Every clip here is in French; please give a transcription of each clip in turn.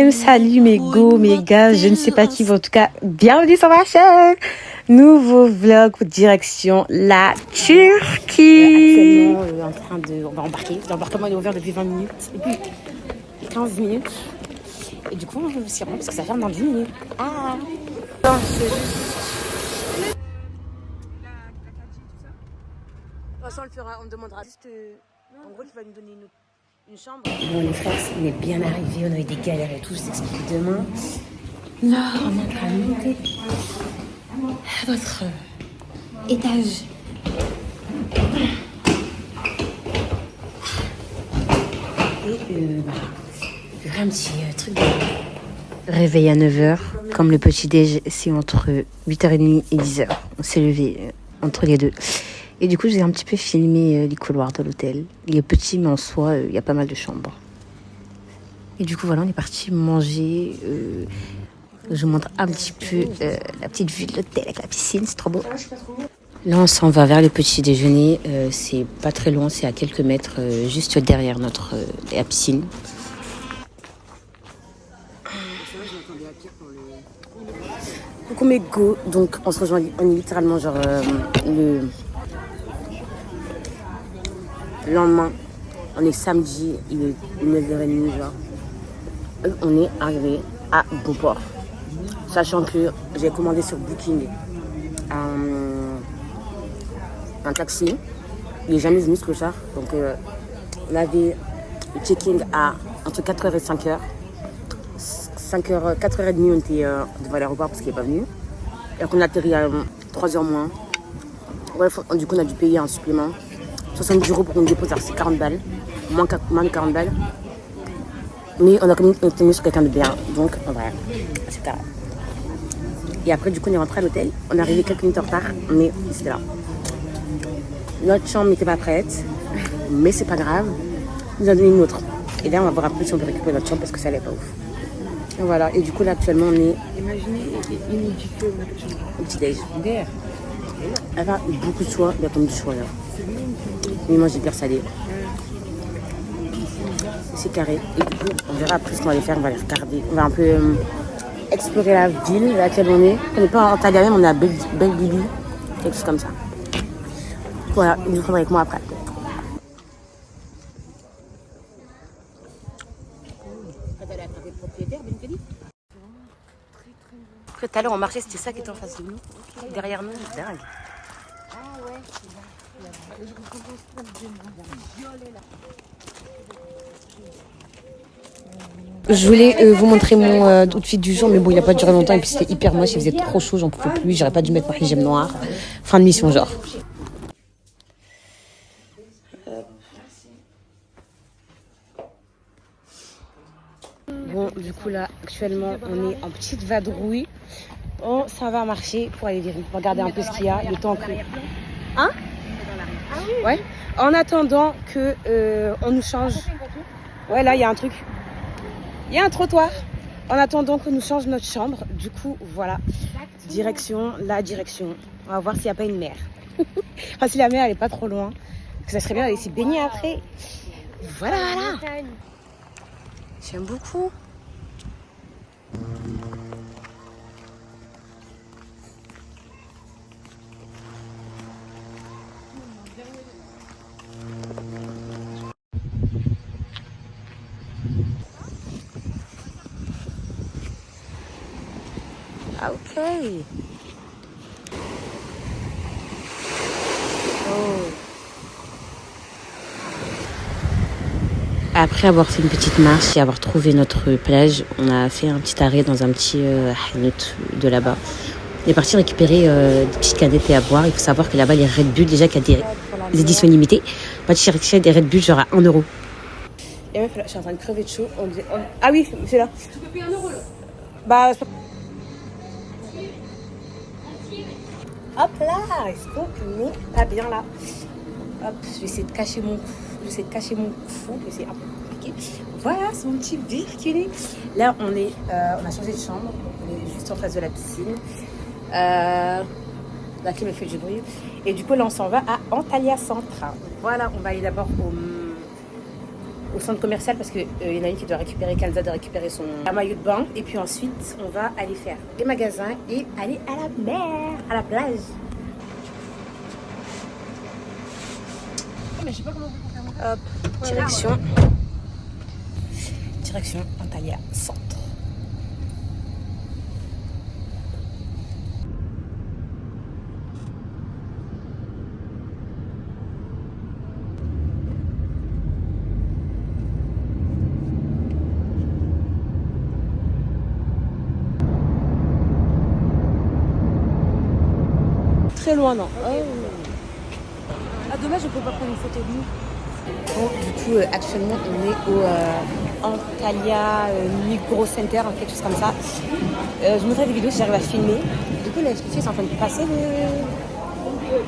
Salut mes go, mes gars, je ne sais pas qui, mais en tout cas, bienvenue sur ma chaîne. Nouveau vlog direction la Turquie. Actuellement, on va embarquer. L'embarquement est ouvert depuis 20 minutes, depuis 15 minutes. Et du coup, je me suis rendue parce que ça ferme dans 10 minutes. Ah. Non, c'est juste... De toute façon, on demandera juste... En gros, tu vas nous donner une chambre. Bon, les frères, on est bien arrivés, on a eu des galères et tout, je t'explique demain. Là, on est en train de monter à votre étage. Et voilà, il y aura un petit truc de... Réveil à 9h, comme le petit déj, c'est entre 8h30 et 10h. On s'est levé entre les deux. Et du coup, j'ai un petit peu filmé les couloirs de l'hôtel. Il est petit, mais en soi, il y a pas mal de chambres. Et du coup, voilà, on est parti manger. Je vous montre un petit peu la petite vue de l'hôtel avec la piscine, c'est trop beau. Là, on s'en va vers le petit déjeuner. C'est pas très loin, c'est à quelques mètres, juste derrière la piscine. Coucou mes go, donc on se rejoint, on est littéralement genre le lendemain, on est samedi, il est 9h30 genre. On est arrivé à Beauport, sachant que j'ai commandé sur Booking un taxi. Il n'est jamais venu ce clochard, donc on avait le check-in à entre 4h et 5h. 4h30 on était devant l'aéroport parce qu'il n'est pas venu. Et qu'on a atterri à 3h moins. Ouais, du coup on a dû payer un supplément. 70 € pour qu'on dépose, c'est 40 balles. Moins de 40 balles. Mais on a quand même tenu sur quelqu'un de bien. Donc voilà, c'est carré. Et après du coup on est rentré à l'hôtel. On est arrivé quelques minutes en retard, mais c'était là. Notre chambre n'était pas prête, mais c'est pas grave. Il nous a donné une autre. Et là on va voir un peu si on peut récupérer notre chambre parce que ça allait pas ouf. Et voilà, et du coup là actuellement on est... Imaginez, il nous dit que au petit déj. Elle a beaucoup de choix, il y a comme du choix là. Mais moi j'ai hyper salé. C'est carré. Et du coup on verra après ce qu'on va aller faire, on va aller regarder. On va un peu explorer la ville à laquelle on est. On n'est pas en Antalya même, on est à Belle-Bibi, quelque chose comme ça. Voilà, vous prendrez avec moi après. Tout à l'heure on marchait, c'était ça qui était en face de nous. Derrière nous, dingue. Ah ouais. Je voulais vous montrer mon outfit du jour, mais bon, il n'a pas duré longtemps et puis c'était hyper moche, il faisait trop chaud, j'en pouvais plus, j'aurais pas dû mettre mon hijab noir. Fin de mission, genre. Bon, du coup là, actuellement, on est en petite vadrouille. Oh, ça va marcher pour aller regarder un peu ce qu'il y a, le temps que... Hein? Ouais. En attendant que on nous change. Ouais, là, il y a un truc. Il y a un trottoir. En attendant qu'on nous change notre chambre. Du coup, voilà. Direction, la direction. On va voir s'il n'y a pas une mer. Enfin, si la mer, elle est pas trop loin. Parce que ça serait bien d'aller s'y baigner après. Voilà, voilà. J'aime beaucoup. Ah, ok. Oh. Après avoir fait une petite marche et avoir trouvé notre plage, on a fait un petit arrêt dans un petit hanout de là-bas. On est parti récupérer des petites canettes à boire. Il faut savoir que là-bas, les Red Bull, déjà qu'il y a des éditions limitées, on va chercher des Red Bull genre à 1 €. Et meuf, là, je suis en train de crever de chaud. Ah oui, c'est là. Tu peux payer 1 € là. Bah, hop là, est-ce qu'on n'est pas bien là? Hop, je vais essayer de cacher mon cou. Je vais essayer de cacher mon cou, mais c'est un peu compliqué. Voilà, c'est mon petit bikini. Là, on a changé de chambre. On est juste en face de la piscine. La clim fait du bruit. Et du coup, là, on s'en va à Antalya Centre. Voilà, on va aller d'abord au centre commercial parce qu'il y en a une qui doit récupérer, Kalza doit récupérer son maillot de bain. Et puis ensuite, on va aller faire des magasins et aller à la mer, à la plage. Mais je sais pas comment on peut faire. Hop, direction Antalya Centre. Très loin, non. Ah, dommage, je peux pas prendre une photo de nous. Bon, du coup, actuellement, on est au Antalya Migros Center, quelque chose comme ça. Je montrerai des vidéos si j'arrive à filmer. Du coup, là, je suis en train de passer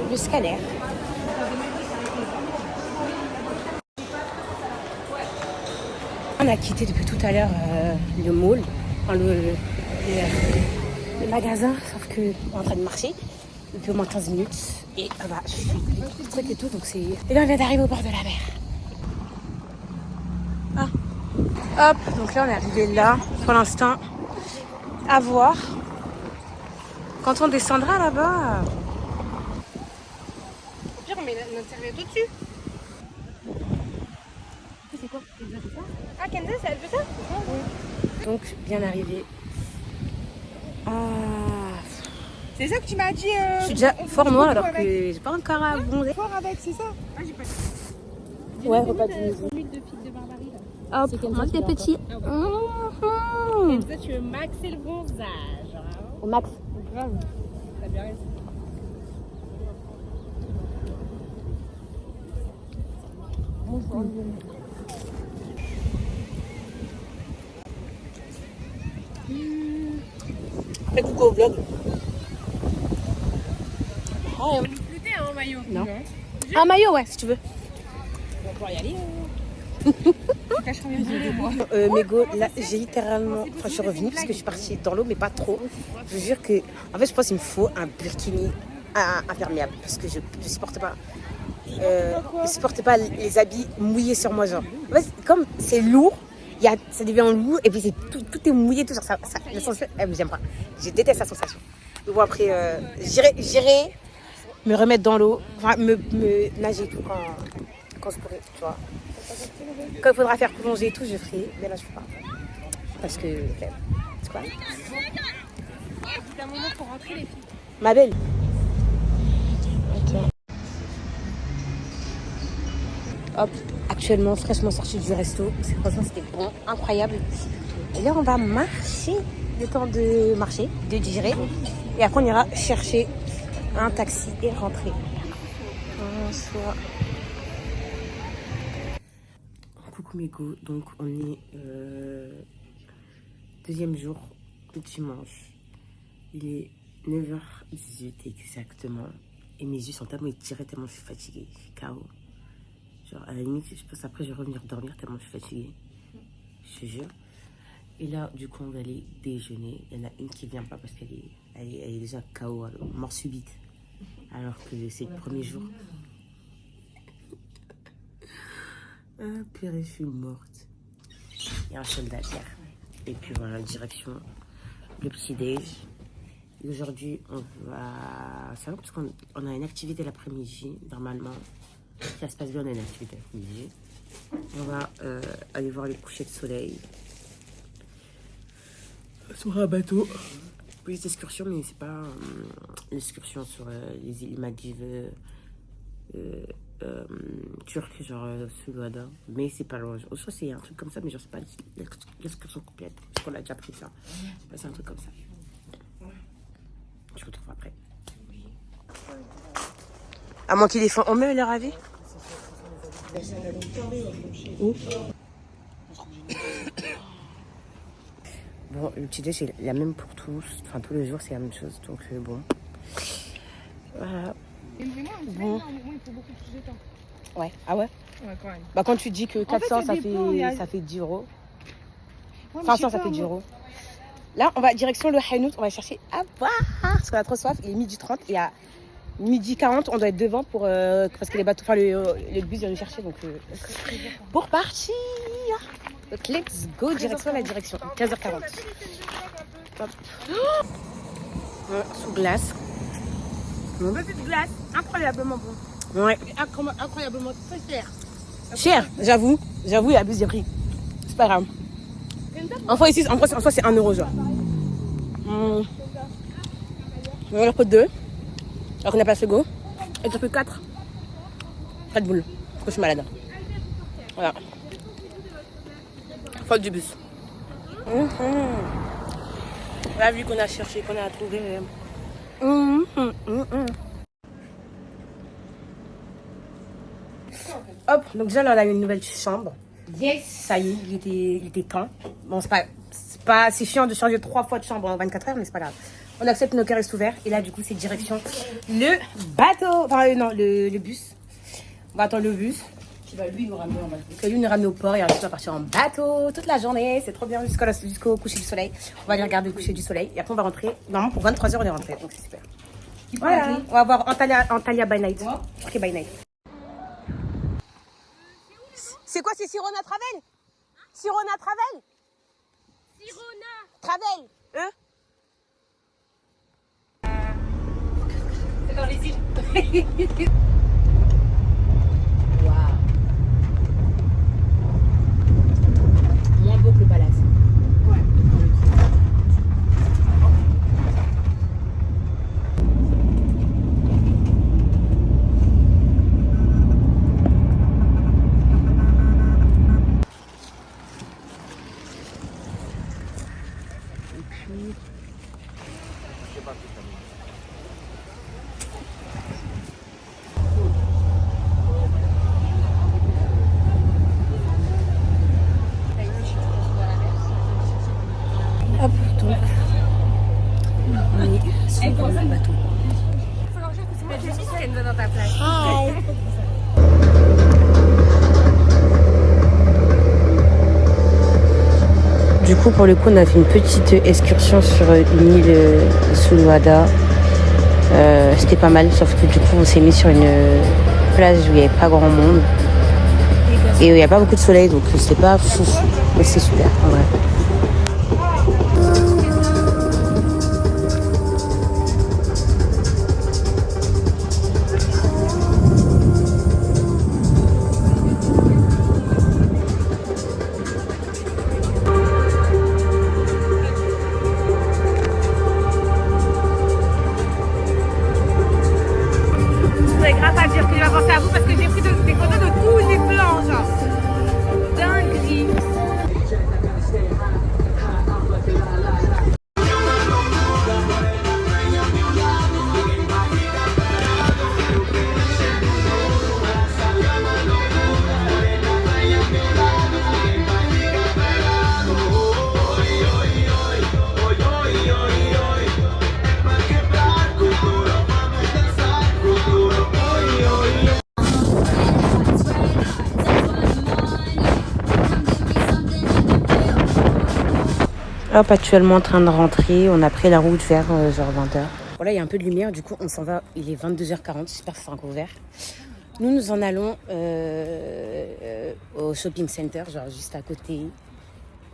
le scanner. On a quitté depuis tout à l'heure le mall, enfin, le magasin, sauf qu'on est en train de marcher depuis au moins 15 minutes. Et bah, je suis truc et tout, donc c'est... Et là, on vient d'arriver au bord de la mer. Ah. Hop, donc là, on est arrivé là, pour l'instant, à voir. Quand on descendra là-bas... Au pire, on met notre serviette au-dessus. C'est quoi? Ah, Kenza, elle fait ça? Oui. Donc, bien arrivé. Ah... C'est ça que tu m'as dit. Je suis déjà fort noire alors que j'ai pas encore à bronzer. Fort avec, c'est ça? Ah, j'ai pas. Ouais, repas de midi. L'huile de figue de barbarie là. Hop, moi c'est petit. Kenza, tu veux maxer le bronzage. Hein? Au max. Grave. T'as bien raison. Fais coucou au vlog. On va nous flouter hein, maillot. Non. Un maillot, ouais, si tu veux. On va pouvoir y aller. Je cacherai mes volets, moi. Mégo, là, j'ai littéralement... Enfin, je suis revenue parce que je suis partie dans l'eau, mais pas trop. Je vous jure que... En fait, je pense qu'il me faut un burkini imperméable parce que je supporte pas... je supporte pas les habits mouillés sur moi, genre. En fait, comme c'est lourd, ça devient lourd et puis tout est mouillé, tout ça. La sensation, j'aime pas. Je déteste la sensation. Mais bon, après, j'irai me remettre dans l'eau, enfin, me nager tout quand je pourrai, tu vois. Quand il faudra faire plonger et tout, je ferai. Mais là, je peux pas. Parce que, c'est quoi? C'est un moment pour rentrer les filles. Ma belle. Hop, actuellement, fraîchement sorti du resto. Franchement, c'était bon, incroyable. Et là, on va marcher, le temps de marcher, de digérer. Et après, on ira chercher un taxi et rentrer. Bonsoir. Coucou mes go, donc on est deuxième jour, dimanche. Il est 9h18 exactement. Et mes yeux sont tellement étirés, tellement je suis fatiguée, je suis KO. Genre à la limite, je pense après je vais revenir dormir tellement je suis fatiguée. Je te jure. Et là, du coup, on va aller déjeuner. Il y en a une qui vient pas parce qu'elle est déjà KO, mort subite. Alors que c'est le premier jour. Ah, purée, je suis morte. Il y a un soldat derrière. Et puis voilà, direction le petit-déj. Et aujourd'hui, on va... C'est vrai parce qu'on a une activité l'après-midi, normalement. Si ça se passe bien, on a une activité l'après-midi. On va aller voir les couchers de soleil. Sur un bateau. Petite excursion, mais c'est pas une excursion sur les îles Maldives turques, genre sous l'Ouada. Mais c'est pas loin. Au soit c'est un truc comme ça, mais genre c'est pas l'excursion complète. Parce qu'on a déjà pris ça. C'est un truc comme ça. Je vous retrouve après. À moins qu'il ait faim. On met leur avis. Où? Bon, le petit déj c'est la même pour tous. Enfin, tous les jours c'est la même chose. Donc bon. Voilà. Bon. Il faut beaucoup plus de temps. Ouais. Ah ouais? Ouais, quand même. Bah quand tu dis que 400 ça fait 10 euros. Ouais, 500 ça fait 10 euros. Là, on va direction le Hainout, on va chercher à boire parce qu'on a trop soif. Il est 12h30 et midi 40, on doit être devant pour parce que les bateaux, enfin le bus vient nous chercher donc pour partir. Donc let's go, direction la direction. 15h40. Hop. Sous glace. Petite glace, incroyablement bon. Ouais. Incroyablement très cher. Cher, j'avoue, il abuse des prix. C'est pas grave. En soi, ici, en soi, c'est 1 euro, genre. On va leur prendre 2. Alors qu'on n'a pas le frigo. Et tu as pris 4. Red Bull. Parce que je suis malade. Voilà. Faute du bus. Là, vu qu'on a cherché, qu'on a trouvé. Hop, donc déjà là, on a une nouvelle chambre. Yes. Ça y est, il était temps. Bon, c'est chiant de changer 3 fois de chambre en 24 heures, mais c'est pas grave. On accepte, nos cœurs restent ouverts. Et là, du coup, c'est direction le bateau. Enfin, non, le bus. On va attendre le bus. Qui va lui nous ramener en bateau. Qui va lui nous ramener au port et ensuite on va partir en bateau toute la journée. C'est trop bien jusqu'au coucher du soleil. On va aller regarder le coucher du soleil. Et après, on va rentrer. Normalement, pour 23h, on est rentré. Donc, c'est super. Voilà. On va voir Antalya by night. Ok, by night. C'est quoi, c'est Sirona Travel? Sirona Travel? Sirona Travel, c'est dans les îles. Waouh. Moins beau que le palace. Ouais. Hop, donc. On est sur le bateau. Faut leur dire que c'est pas Justice qui est dans ta place. Hi. Du coup, pour le coup, on a fait une petite excursion sur une île Suluada. C'était pas mal, sauf que du coup, on s'est mis sur une plage où il n'y avait pas grand monde. Et il n'y a pas beaucoup de soleil, donc c'était pas fou. Mais c'est super, en vrai. C'est grave à dire que j'ai pensé à vous parce que j'ai pris des photos de tous les plans, genre. Dinguerie. Hop, actuellement en train de rentrer. On a pris la route vers genre 20h. Voilà, il y a un peu de lumière. Du coup, on s'en va. Il est 22h40. J'espère que c'est encore ouvert. Nous en allons au shopping center, genre juste à côté.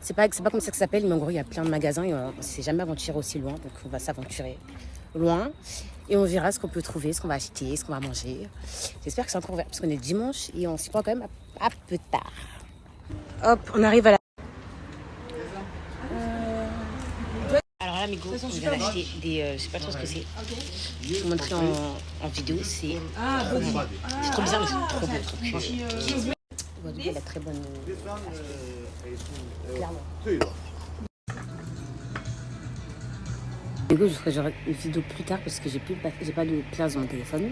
C'est pas comme ça que ça s'appelle, mais en gros, il y a plein de magasins et on ne s'est jamais aventuré aussi loin. Donc, on va s'aventurer loin et on verra ce qu'on peut trouver, ce qu'on va acheter, ce qu'on va manger. J'espère que c'est encore ouvert parce qu'on est dimanche et on s'y prend quand même à peu tard. Hop, on arrive à la... Alors là, amigo, on vient d'acheter des... je sais pas trop ce que c'est. Je vais vous montrer en vidéo. C'est trop bizarre, mais c'est trop beau. Elle a très bonne... Clairement. Amigo, je ferai genre une vidéo plus tard parce que j'ai pas de place dans mon téléphone.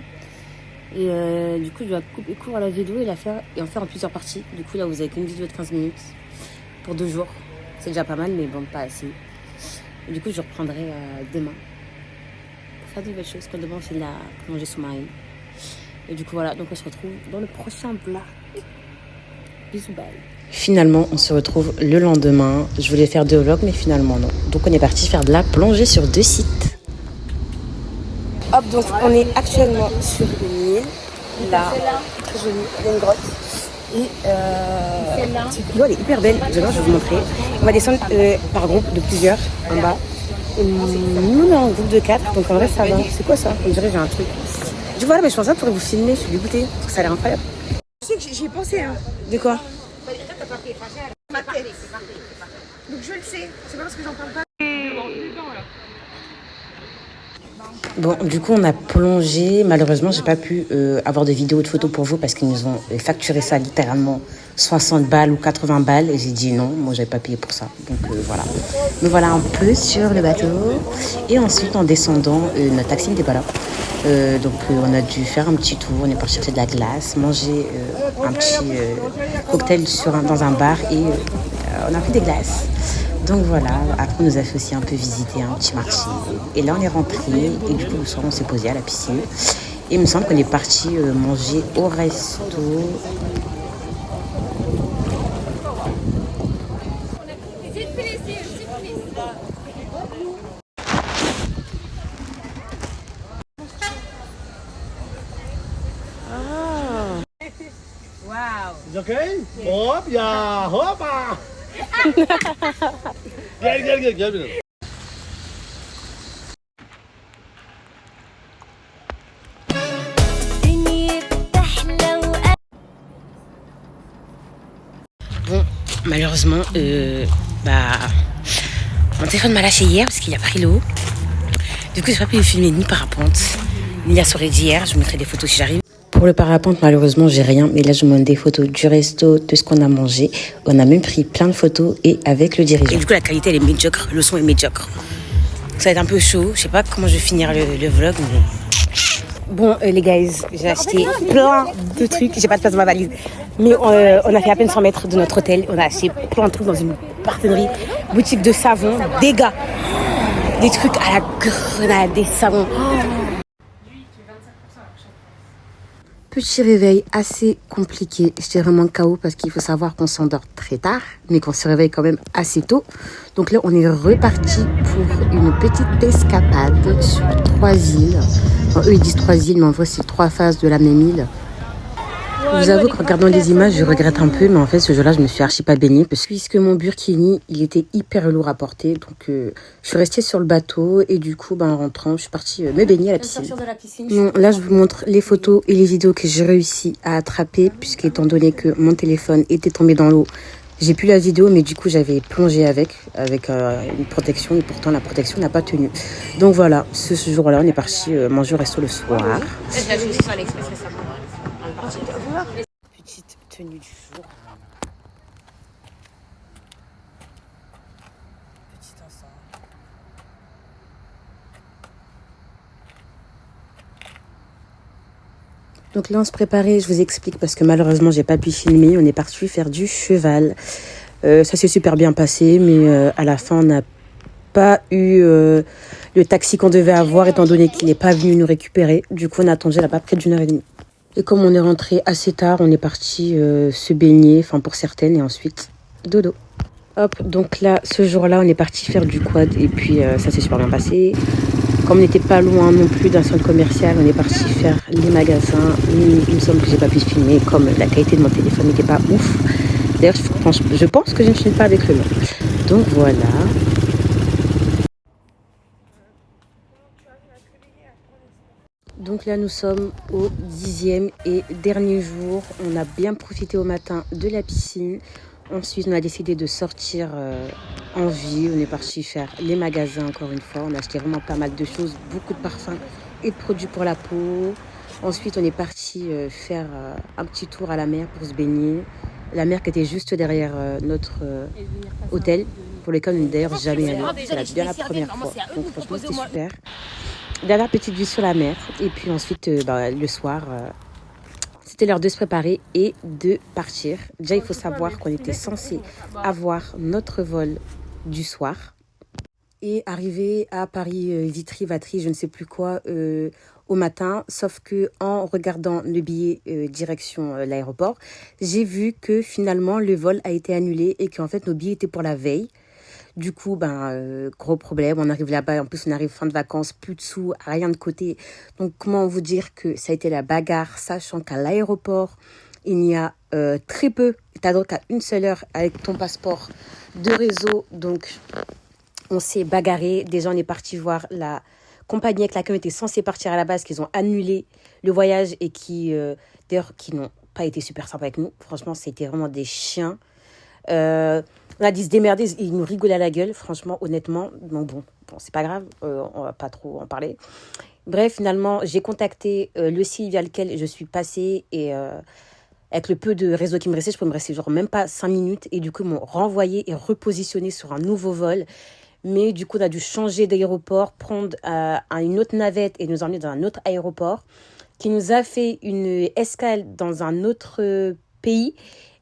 Et du coup, je dois couper court à la vidéo et en faire en plusieurs parties. Du coup, là, vous avez qu'une vidéo de 15 minutes pour 2 jours. C'est déjà pas mal, mais bon, pas assez. Et du coup, je reprendrai demain pour faire de nouvelles choses. Quand demain, on fait de la plongée sous-marine. Et du coup, voilà. Donc, on se retrouve dans le prochain plat. Bisous, bye. Finalement, on se retrouve le lendemain. Je voulais faire 2 vlogs, mais finalement, non. Donc, on est parti faire de la plongée sur 2 sites. Hop, donc on est actuellement sur une île. Là, très jolie, il y a une grotte. Et l'eau elle est hyper belle, j'adore, je vais vous montrer. On va descendre par groupe de plusieurs en bas. Nous on est en groupe de 4, donc en vrai ça va. C'est quoi ça? On dirait que j'ai un truc. Du voilà, mais je pensais que pour vous filmer, je suis dégoûtée, parce que ça a l'air incroyable. Tu sais que j'y ai pensé, hein. De quoi? Donc je le sais, c'est pas parce que j'en parle pas. Bon, du coup, on a plongé. Malheureusement, j'ai pas pu avoir de vidéos, de photos pour vous parce qu'ils nous ont facturé ça littéralement 60 balles ou 80 balles. Et j'ai dit non, moi, j'avais pas payé pour ça. Donc voilà. Nous voilà un peu sur le bateau. Et ensuite, en descendant, notre taxi n'était pas là. Donc on a dû faire un petit tour. On est parti chercher de la glace, manger un petit cocktail dans un bar et on a pris des glaces. Donc voilà, après on nous a fait aussi un peu visiter un petit marché. Et là on est rentré et du coup le soir on s'est posé à la piscine. Et il me semble qu'on est parti manger au resto. Wow. It's okay? Hop, yeah, hop. Get. Bon, malheureusement, mon téléphone m'a lâché hier parce qu'il a pris l'eau. Du coup, j'ai pas pu filmer ni parapente, ni la soirée d'hier. Je vous mettrai des photos si j'arrive. Pour le parapente, malheureusement, j'ai rien. Mais là, je vous montre des photos du resto, de ce qu'on a mangé. On a même pris plein de photos et avec le dirigeant. Et du coup, la qualité, elle est médiocre. Le son est médiocre. Ça va être un peu chaud. Je sais pas comment je vais finir le vlog. Mais... Bon, les guys, j'ai acheté plein de trucs. J'ai pas de place dans ma valise. Mais on a fait à peine 100 mètres de notre hôtel. On a acheté plein de trucs dans une partenariat. Boutique de savon, des gars. Des trucs à la grenade, des savons. Petit réveil assez compliqué. J'étais vraiment KO parce qu'il faut savoir qu'on s'endort très tard, mais qu'on se réveille quand même assez tôt. Donc là, on est reparti pour une petite escapade sur 3 îles. Enfin, eux, ils disent 3 îles, mais en vrai, c'est 3 phases de la même île. Je vous avoue qu'en regardant les images, je regrette un peu, mais en fait, ce jour-là, je me suis archi pas baignée puisque mon burkini, il était hyper lourd à porter. Donc, je suis restée sur le bateau et du coup, en rentrant, je suis partie me baigner à la piscine. Non, là, je vous montre les photos et les vidéos que j'ai réussi à attraper puisque étant donné que mon téléphone était tombé dans l'eau, j'ai plus la vidéo, mais du coup, j'avais plongé avec une protection et pourtant, la protection n'a pas tenu. Donc voilà, ce jour-là, on est parti manger au resto le soir. Petite tenue du jour. Petit ensemble. Donc là on se préparait, je vous explique parce que malheureusement j'ai pas pu filmer. On est parti faire du cheval. Ça s'est super bien passé, mais à la fin on n'a pas eu le taxi qu'on devait avoir étant donné qu'il n'est pas venu nous récupérer. Du coup on a attendu là-bas près d'une heure et demie. Et comme on est rentré assez tard, on est parti se baigner, enfin pour certaines, et ensuite dodo. Hop, donc là, ce jour-là, on est parti faire du quad et puis ça s'est super bien passé. Comme on n'était pas loin non plus d'un centre commercial, on est parti faire les magasins. Il me semble que j'ai pas pu filmer comme la qualité de mon téléphone n'était pas ouf. D'ailleurs, je pense que je ne filme pas avec le nom. Donc voilà. Donc là, nous sommes au 10e et dernier jour. On a bien profité au matin de la piscine. Ensuite, on a décidé de sortir en ville. On est parti faire les magasins encore une fois. On a acheté vraiment pas mal de choses, beaucoup de parfums et de produits pour la peau. Ensuite, on est parti faire un petit tour à la mer pour se baigner. La mer qui était juste derrière notre hôtel, pour lequel on n'est d'ailleurs jamais allé. C'est bien la première fois. Donc franchement, c'était super. Dernière petite vue sur la mer. Et puis ensuite, le soir, c'était l'heure de se préparer et de partir. Déjà, il faut savoir qu'on était censé avoir notre vol du soir et arriver à Paris, Vitry, Vatry, je ne sais plus quoi, au matin. Sauf que en regardant le billet direction l'aéroport, j'ai vu que finalement le vol a été annulé et qu'en fait nos billets étaient pour la veille. Du coup, gros problème. On arrive là-bas. En plus, on arrive fin de vacances, plus de sous, rien de côté. Donc, comment vous dire que ça a été la bagarre, sachant qu'à l'aéroport, il y a très peu. Tu as donc à une seule heure avec ton passeport de réseau. Donc, on s'est bagarré. Déjà, on est parti voir la compagnie avec laquelle on était censé partir à la base, qu'ils ont annulé le voyage et d'ailleurs, qui n'ont pas été super sympas avec nous. Franchement, c'était vraiment des chiens. On a dit se démerder, ils nous rigolaient à la gueule, franchement, honnêtement. Donc bon, c'est pas grave, on va pas trop en parler. Bref, finalement, j'ai contacté le site via lequel je suis passée et avec le peu de réseau qui me restait, je peux me rester genre même pas 5 minutes. Et du coup, ils m'ont renvoyé et repositionné sur un nouveau vol. Mais du coup, on a dû changer d'aéroport, prendre une autre navette et nous emmener dans un autre aéroport qui nous a fait une escale dans un autre pays.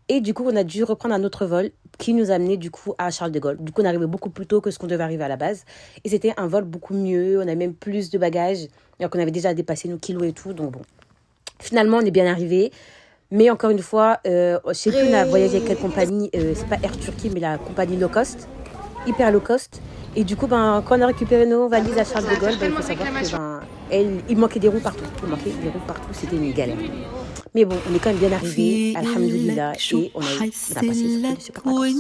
Et du coup, on a dû reprendre un autre vol qui nous a amené du coup à Charles de Gaulle. Du coup, on arrivait beaucoup plus tôt que ce qu'on devait arriver à la base. Et c'était un vol beaucoup mieux. On a même plus de bagages. Alors qu'on avait déjà dépassé nos kilos et tout. Donc bon, finalement, on est bien arrivé. Mais encore une fois, je sais plus on a voyagé avec quelle compagnie. C'est pas Air Turquie, mais la compagnie low cost. Hyper low cost. Et du coup, quand on a récupéré nos valises à Charles de Gaulle, il faut savoir que il manquait des roues partout. C'était une galère. Mais bon, on est quand même bien arrivé, alhamdoulilah, et on a passé ce super vacances.